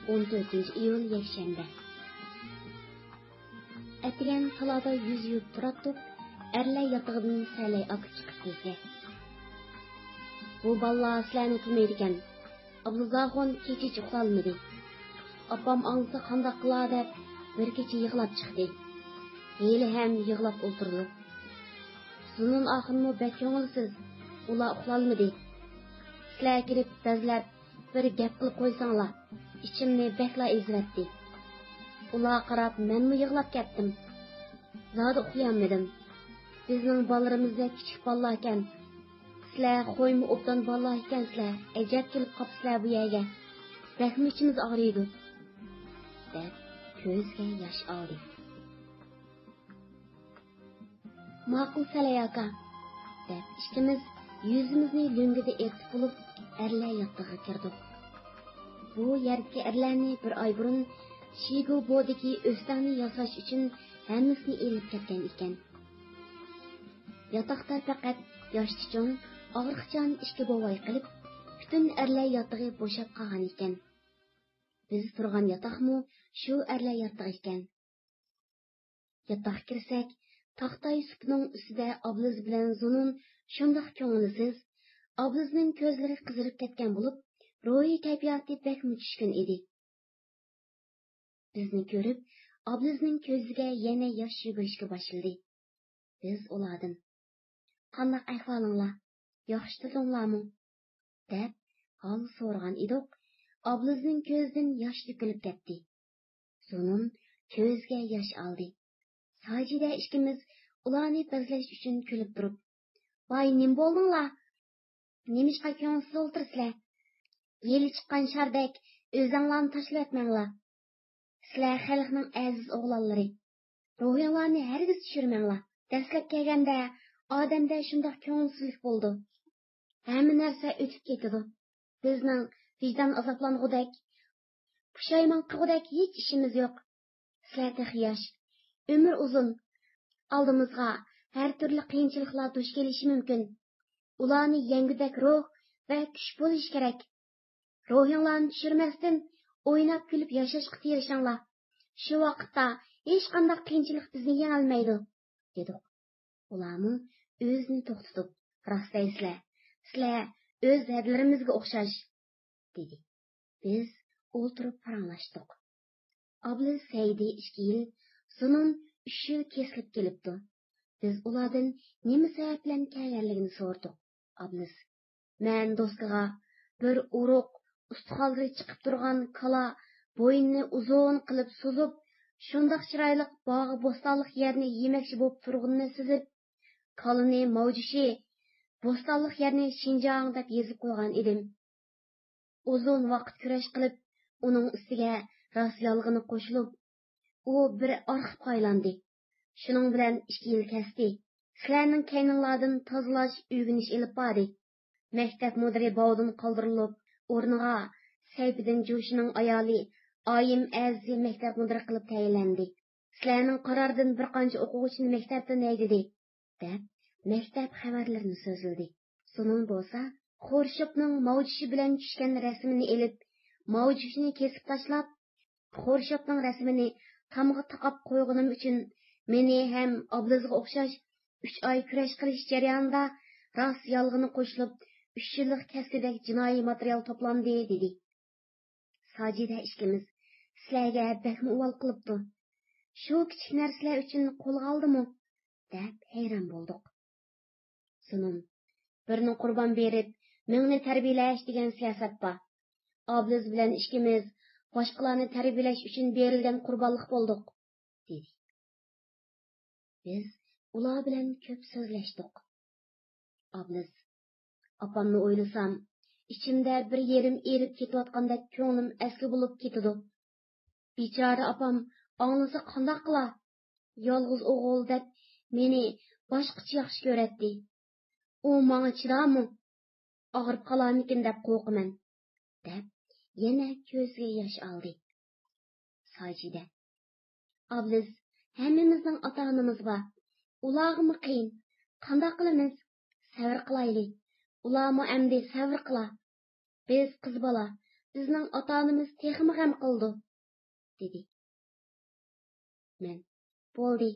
14-iyul yakshanba. Әтеген талада yüz yuvib turatdik, әрләр yatağıdan səlay akıb çıxıb bizə. Bu ballar sizlərni tutmaydı ekan. Abduzaxon kecha uxlalmadi. Apam anglasa qandaq qilar deb bir kecha yig'lab chiqdi. Hali ham yig'lab o'tirdi. Sunun oxirmi bak ko'ngilsiz. Ular uxlalmadi. Sizlar kirib bazlab bir gap qilib qo'ysanglar, ichimni bakla ezvatdi. Ular qarab menmi yig'lab ketdim. Zodi uxlayolmadim. Bizning bolalarimizdek kichik bolalar ekan. Sizlar qo'ymi obdan bolalar ekansizlar. Ajab kelib qopsizlar bu yerga. Bakmi ichimiz og'riydi. Deb ko'zga yosh oldi. Ma'qul Salay aka. Deb ikkimiz yuzimizni lo'ngida ertib bo'lib, erlar yottig'iga kirdik. Bu yerdagi erlarni bir oy burun Shigo bodagi o'stanni yasash uchun hammasini elib ketgan ekan. Yotoqda faqat yoshchichon, og'riqchan ishga bo'voy qilib, butun erlar yotig'i bo'shab qolgan ekan. Biz turgan yotoqmi shu erlar yotig'i ekan. Yotoq kirsak, taxtay supining ustida Obliz bilan Zunun shundoq ko'ngilsiz, Oblizning ko'zlari qizarib ketgan bo'lib, ro'yi kayfiyati bekmi tushgan edi. Bizni ko'rib, Oblizning ko'ziga yana yosh yugurishga boshladi. Biz ulardan: "Qanday ahvolinglar? Yaxshi turdinglarmi?" deb hol so'ragan edik. Oblizning ko'zidan yosh to'kilib ketdi. Zunun ko'zga yosh oldi. Sajida ikkimiz ularni bezlash uchun kulib turib: "Voy, nim bo'ldinglar? Nimishqa ko'ngilsiz o'tirsizlar? Yeli chiqqan shardek o'zinglarni tashlab etmanglar. Sizlar xalqning aziz o'g'lonlari. Ruhinglarni hargiz tushirmanglar. Dastlab kelganda odamda shundoq ko'ngilsizlik bo'ldi. Hamma narsa o'tib ketadi. Bizning vijdon azoblangudek, pushaymon qilgudek hech ishimiz yo'q. Sizlar yosh, umr uzun. Oldimizga har turli qiyinchiliklar duch kelishi mumkin. Ularni yengudek ruh va kuch bo'lish kerak. Ruhinglarni tushirmasdan o'ynab kulib yashashga tirishinglar. Shu vaqtda hech qanday qiyinchilik bizni yengolmaydi" dedik. Ularni o'zini to'xtatib, "Rostlaysizlar, sizlar o'z dadlarimizga o'xshash" dedi. Biz o'tirib paranglashdik. Obliz Saydi 2 yil, Sunun 3 yil kesilib kelibdi. Biz ulardan nima sabab bilan kelganligini so'radik. Obliz: "Men do'stiga bir uruq ustixonlari chiqib turgan kala bo'yinni uzun qilib suzib, shundoq chiroyli bog'i bo'stonliq yerni yemoqchi bo'lib turganini sezib, kalini mavjushi bo'stonliq yerni Shinjang deb yezib qo'ygan edim. Uzun vaqt kurash qilib, uning ustiga ras yolg'ini qo'shilib, u bir arxivga aylandi. Shuning bilan 2 yil kesdi. Sizlarning kayninglardan tozalash, o'rganish ilib bordi. Maktab mudiri bovdan qoldirilib, o'rniga Sayfiddin Jo'shining ayoli Oyim Azzi maktab mudiri qilib tayinlandi. Sizlarning qarordan bir qancha o'quvchini maktabdan haydadi" deb maktab xabarlarini so'zladi. Sunun bo'lsa, Xurshibning mavjushi bilan tushgan rasmini elib, mavjushini kesib tashlab, Xurshibning rasmini tamg'a taqab qo'yganim uchun meni ham Oblizga o'xshash 3 oy kurash qilish jarayonida ras yolg'ini qo'shilib 3 yillik kasbidagi jinoiy material to'plandi dedi. Sajida ikkimiz: "Sizlarga bakmi uvol qilibdi. Shu kichik narsalar uchun qo'lga oldimi?" deb hayron bo'ldik. Sunun: "Birini qurbon berib, mingni tarbiyalash degan siyosat bor. Obliz bilan ikkimiz boshqalarni tarbiyalash uchun berilgan qurbonlik bo'ldik" dedi. Biz ular bilan ko'p so'zlashdik. Obliz: "Opamni o'ylasam, ichimda bir yerim erib ketayotgandek ko'nglim asli bo'lib ketadi. Bechora opam anglasa qandoq qilar? Yolg'iz o'g'il deb meni boshqacha yaxshi ko'radi. U menga chidami? Og'rib qolarmikin deb qo'rqaman" deb yana ko'zga yosh oldi. Sajida: "Obliz, hammamizning ota-onamiz bor. Ularga qiyin. Qandoq qilamiz? Sabr qilaylik. Ularmi endi sabr qilar. Biz qiz bola, bizning ota-onamiz texmi g'am qildi, dedi. Men, bo'ldi.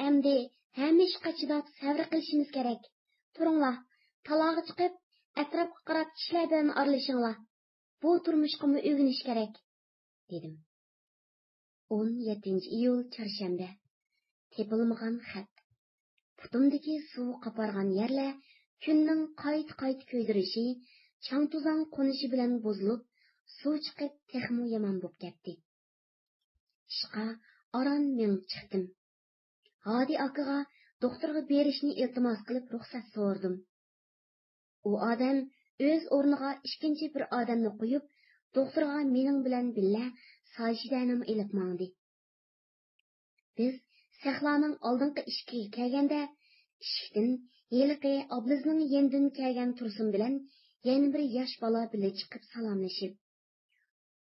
Endi hamma ishqa chidab sabr qilishimiz kerak. Turinglar, talog'i chiqib, atrofga qarab kishilar bilan aralashinglar. Bu turmushga o'rganish kerak, dedim. 17 iyul chorshanba. Tepilmagan xat. Putumdagi suv qapargan yerlar kunning qayt ko'ydirishi, chang tuzang qo'nishi bilan buzilib, suv chiqib texmo yomon bo'lib ketdi. Ishqa aran men chiqdim. Hadi akaga doktorga berishni iltimos qilib ruxsat so'radim. U odam o'z o'rniga ikkinchi bir odamni qo'yib, doktorga mening bilan billa Sajidanim ilib mangdi. Biz Sahlarning oldingi ishkiga kelganda, ishikdan yeliqi oblizning yendan kelgan Tursun bilan yana bir yosh bola bilan chiqib salomlashib,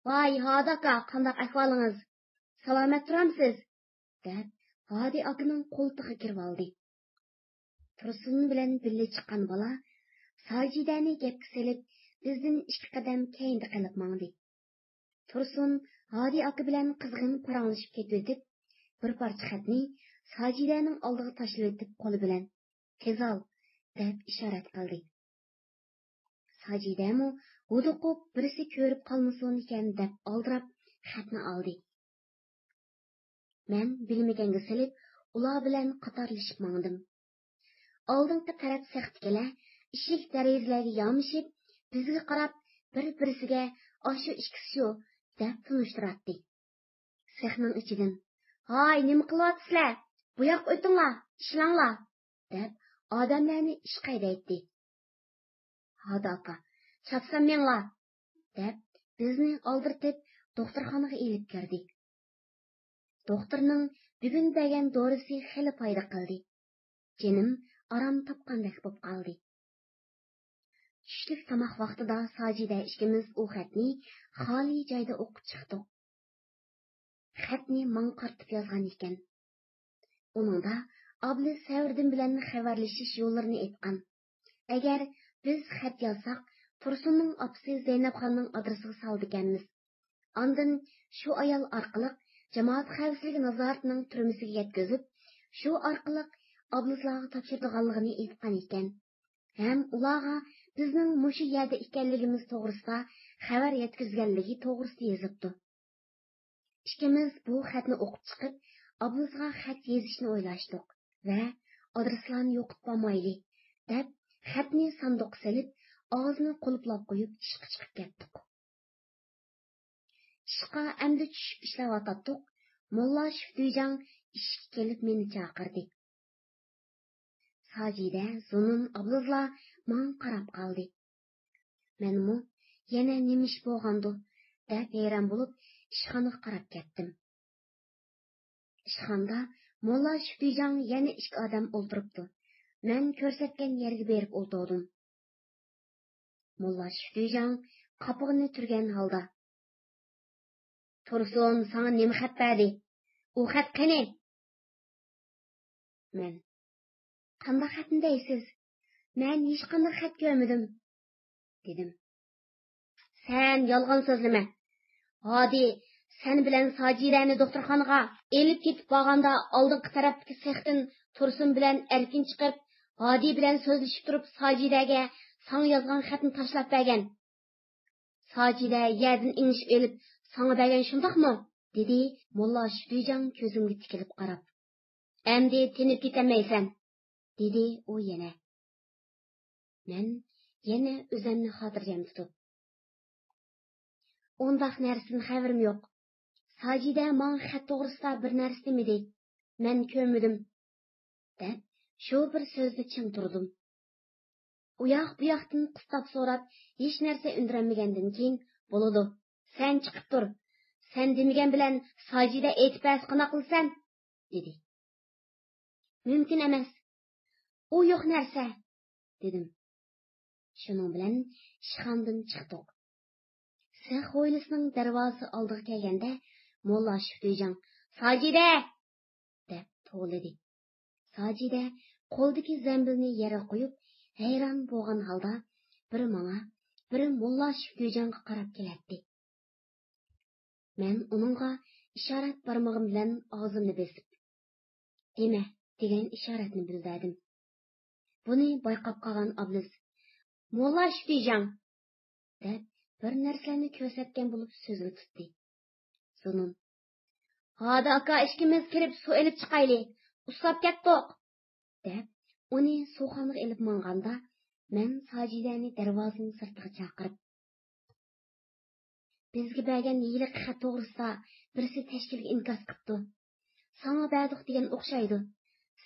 "Voy, Hadi aka, qanday ahvolingiz? Salomat turamsiz?" deb Hadi akaning qo'ltig'iga kirib oldi. Tursun bilan birga chiqqan bola Sajidani gapga selib, bizdan 2 qadam keyinda qilib mangdi. Tursun Hadi aka bilan qizg'in paranglashib ketib, bir parcha xatni Sajidaning oldiga tashlab o'tib qo'li bilan "Tez ol" deb ishorat qildi. Sajidami huduqib birisi ko'rib qolmasin ekan deb oldirab xatni oldi. Men bilmaganga selib, ular bilan qatorlashib mangdim. Oldingi taraf sextkilar ishik derazalarga yomishib, bizga qarab bir-birisiga "Oshu ikkisi shu" deb tunishtiratdi. Sexning ichidan "Hay, nima qilyapsizlar? Bu yoq o'tinglar, ishlanglar" deb odamlarni ishga haydaydi. "Hadi aka, chapsam menglar" deb bizni oldirtib doktorxonaga elib kirdi. Doktorning bugun bergan dorisi xeli foyda qildi. Jinim aram topgandek bo'lib qoldi. Tushlik tamoq vaqtida Sajida ikkimiz u xatni xoli joyda o'qib chiqdik. Xatni men qartib yozgan ekan. Uningda Ablis Savrdim bilan xabarlashish yo'llarini aytgan. Agar biz xat yozsak, Tursunning opasi Zaynabxonning adresiga soldiganmiz. Ondan shu ayol orqali jamoat xavfsizligi nazoratining turmasiga yetkazib, shu orqali Ablislarga topshirganligini aytgan ekan. Ham ularga bizning mushu yerda ekanligimiz to'g'risida xabar yetkazganligi to'g'risida yozibdi. İkimiz bu xatni o'qib chiqib, Ablisga xat yozishni o'ylashdik va adreslarni yo'qotmayli deb xatni sanduqqa solib, og'zini qulplab qo'yib ishga chiqib ketdik. Ishqa endi tushib ishlayotdik. Mulla Shufdijang ishga kelib meni chaqirdi. Sajida, Zunun, Ablislar men qarab qoldi. Menmu yana nima ish bo'lgandi deb hayron bo'lib ishxonaga qarab ketdim. Ishxonada Mulla Shufdijang yana 2 odam o'ltiribdi. Men ko'rsatgan yerga berib o'tirdim. Mulla Shufdijang qopig'ini turgan holda: "Tursun, sana nima xat berdi? U xat qani?" Men: "Qanday xatni deysiz? Men hech qanday xat ko'rmadim" dedim. "Sen yolg'on so'zlama. Hadi, sen bilan Sajidani doktorxonaga elib ketib borganda oldingi tarafdagi sexdan Tursun bilan erkin chiqib, Hadi bilan so'zlashib turib Sajidaga sana yozgan xatni tashlab bergan. Sajida yerdan inishib elib sana bergan shundaqmi?" dedi Mulla Shufdijang ko'zimga tikilib qarab. "Endi tinib ketamaysan" dedi u yana. Men yana o'zimni xotirjam tutib: "Ondaq narsadan xabarim yo'q. Sajida men xat to'g'risida bir narsa demedi. Men ko'rmadim" deb shu bir so'zda ching turdim. U yoq bu yoqdan qistab so'rab, hech narsa undiranmagandan keyin "Bo'ladi, sen chiqib tur. Sen demagan bilan Sajida aytib bersa qana qilsan" dedi. "Mumkin emas. U yo'q narsa" dedim. Shuning bilan ishxonadan chiqdik. Sex hovlisining darvozasi oldiga kelganda Mulla Shufdijang "Sajida!" deb to'g'ladi. Sajida qo'ldagi zambilni yere qo'yib, hayron bo'lgan holda bir menga, biri Mulla Şükrücanға qarab keletdi. Men onunğa işaret barmağım bilan ağzımni besip, "Deme" degan işaretni bildirdim. Buni bayqab qolgan Ablis, "Mulla Şükrücan" deb bir narsalarni ko'rsatgan bo'lib so'zni tutdi. Sonun, "Hadi aka ishkimiz kirib suv elib chiqayli, uslab ketdik" deb uni suvxonaga elib manganda, men Sajidani darvozaning sirtiga chaqirib, "Bizga bergan yiliq xat to'g'risida birisi tashkilga inkos qilibdi. Sana berdik degan o'xshaydi.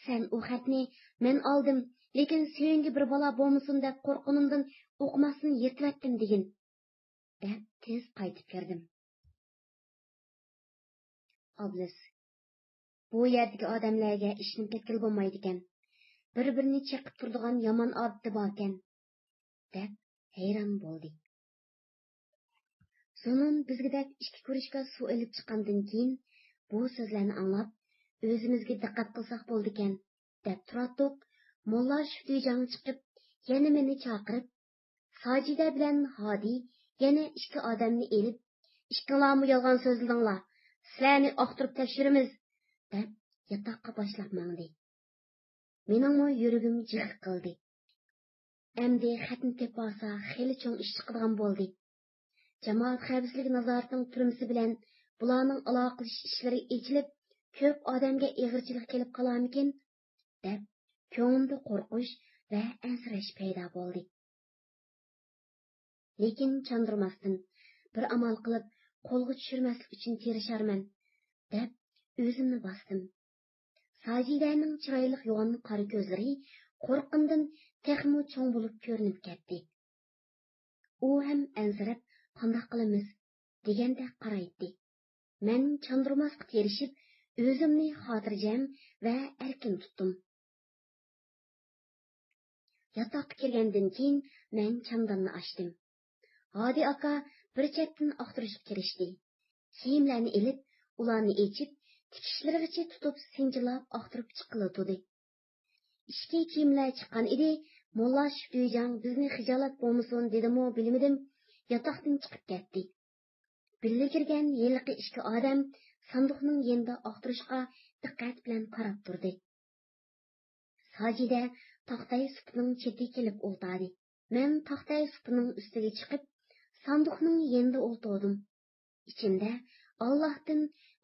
Sen u xatni men oldim, lekin suyungi bir bola bo'lmasin deb qo'rqinimdan o'qimasdan yirtibetdim degin" deb tez qaytib kirdim. Ablis, bu yerdagi odamlarga ishni ketkil bo'lmaydi ekan. Bir-birini chaqib turadigan yomon odati bor ekan, deb hayron bo'ldi. Sonun bizga ikki ko'rishga suv elib chiqqandan keyin bu so'zlarni anglab, o'zimizga diqqat qilsak bo'ldi ekan, deb turadiq. Mulla Şükrücan chiqib, yana meni chaqirib, Sajida bilan Hodi yana ikki odamni elib, "Ikkinglarmi yolg'on so'zladinglar, sizlarni oqtirib tekshiramiz" deb yotoqqa boshlab mangdi. Meningmi yuragim jiq qildi. Endi xatni tepasa xeli cho'ng ish chiqadigan bo'ldi. Jamoat xavfsizligi nazoratining turmisi bilan bularning aloqalash ishlari echilib, ko'p odamga ig'irchilik kelib qolarmikin deb ko'nglimda qo'rqish va ansirash paydo bo'ldi. Lekin chandurmasdan bir amal qilib qo'lga tushirmaslik uchun tirisharman deb o'zimni bosdim. Sajidaning chiroyli yo'g'on qora ko'zlari qo'rqindan texmo cho'ng bo'lib ko'rinib ketdi. U ham ansirab, "Qanday qilamiz?" degandek qaraydi. Men chandurmasga terishib, o'zimni xotirjam va erkin tutdim. Yotoqqa kirgandan keyin men chandonni ochdim. Hodi aka bir chetdan oqtirishga kirishdi. Kiyimlarni ilib, ularni echib, tikishlarigacha tutib sinchilab oqtirib chiqiladi. Ishki kiyimlar chiqqan edi. Mulla Şükrücan bizni xijolat bo'lmasin dedimi bilmadim, yotoqdan chiqib ketdi. Birga kirgan yiliqi ikki odam sandiqning yanida oqtirishga diqqat bilan qarab turdi. Sajida taxtay supining chetiga kelib o'ltirdi. Men taxtay supining ustiga chiqib, sandiqning yanida o'ltirdim. Ichimda Allohdan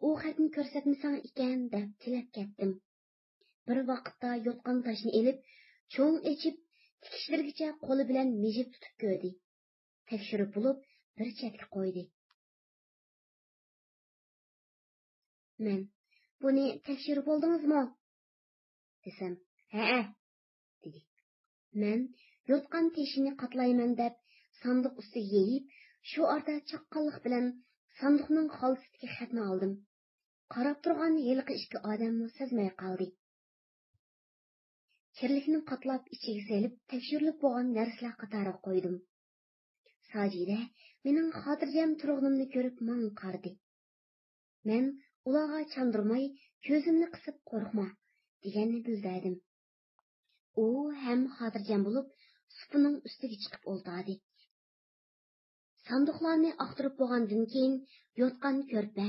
u xatni ko'rsatmasang ekan deb tilab ketdim. Bir vaqtda yotgan toshni elib, cho'ng echib, tikishlargacha qo'li bilan mejib tutib ko'rdi. Tekshirib bo'lib, bir chetga qo'ydi. Men, "Buni tekshirib oldingizmi?" desam, "Ha", dedi. Men yotgan teshini qatlayman deb sandiq ustiga yeyib, shu orada chaqqonlik bilan sandiqning xaltasidagi xatni oldim. Qarab turgan yilqi ikki odamni sezmay qoldi. Kirlikni qatlab ichiga selib, tekshirilib bo'lgan narsalar qatoriga qo'ydim. Sajida mening xotirjam turganimni ko'rib men qardi. Men ularga chandurmay, ko'zimni qisib qo'rqma deganni bildirdim. U ham xotirjam bo'lib, supining ustiga chiqib o'ltirdi. Sandiqlarni oqtirib bo'lgandan keyin yotgan ko'rpa,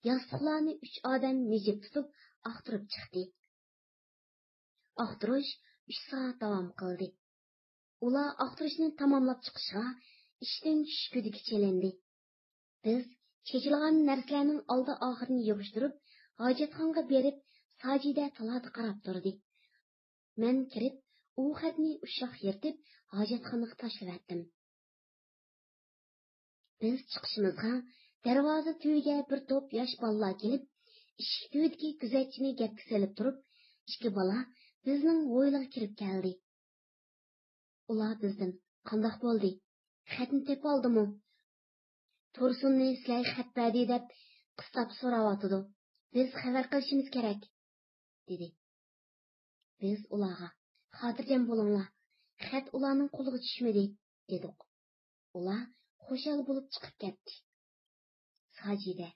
yostiqlarni 3 odam mejib tutib oqtirib chiqdi. Oqtirish 3 soat davom qildi. Ular oqtirishni tamomlab chiqishga ishdan tushgudiki chelindi. Biz chechilgan narsalarning oldi oxirini yig'ishtirib, hojatxonaga berib, Sajida talada qarab turdi. Men kirib, u xatni ushoq yirtib, hojatxonaga tashlab etdim. Biz chiqishimizga darvoza tuyiga bir to'p yosh bolalar kelib, eshik tuyidagi kuzatchini gapga solib turib, ikki bola bizning o'yliga kirib keldi. Ular bizdan, "Qandoq bo'ldi? Xatni tepib oldimi? Tursunni sizlarga xat berdi" deb qistab so'rayotdi. "Biz xabar qilishimiz kerak", dedi. Biz ularga, "Xotirjam bo'linglar, xat ularning qo'liga tushmadi", dedik. Ular xushal bo'lib chiqib ketdi. Sajida,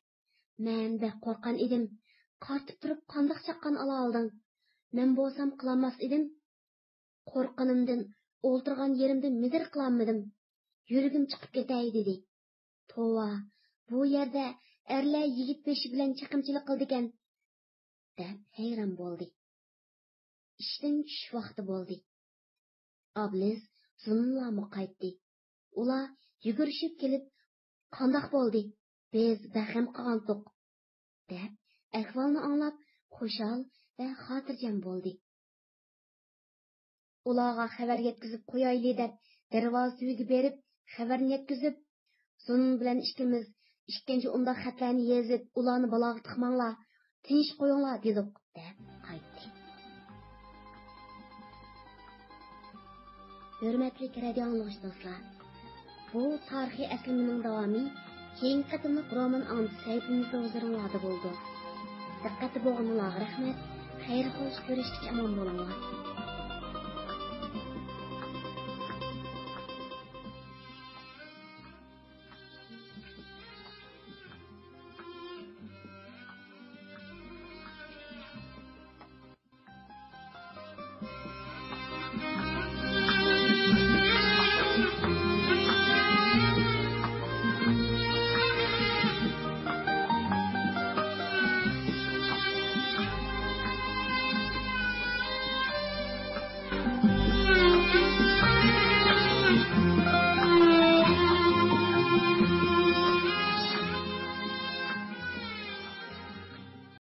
"Men bek qo'rqqan edim. Qartib turib qandoq chaqqan ola olding? Men bo'lsam qilolmas edim. Qo'rqqanimdan o'ltirgan yerimda mizir qilolmadim. yürgüm chiqib ketay dedi. Tova, bu yerda erlar yigit beshi bilan chiqimchilik qildigan, deb hayron bo'ldi. Ishdan tush vaqti bo'ldi. Ablis zunlami qaytdi. Ular yugurishib kelib, qandoq bo'ldi? Biz baxam qoldik, deb ahvolni anglab, xushal va xotirjam bo'ldi. Ularga xabar yetkazib qo'yayli deb darvoza tuyiga berib, xabarni yetkazib, Zunun bilan ikkimiz ikkinchi unda xatlarni yozib, ularni baloga tiqmanglar, tinch qo'yinglar dedik, deb qaytdi. Hurmatli radio anglag'uchi do'stlar, bu tarixiy aslining davomi keyingi qatimliq roman anti saytimizda huzuringlarda bo'ldi. Diqqati bo'lganlarga rahmat, xayr xo'sh ko'rishdik, omon bo'linglar.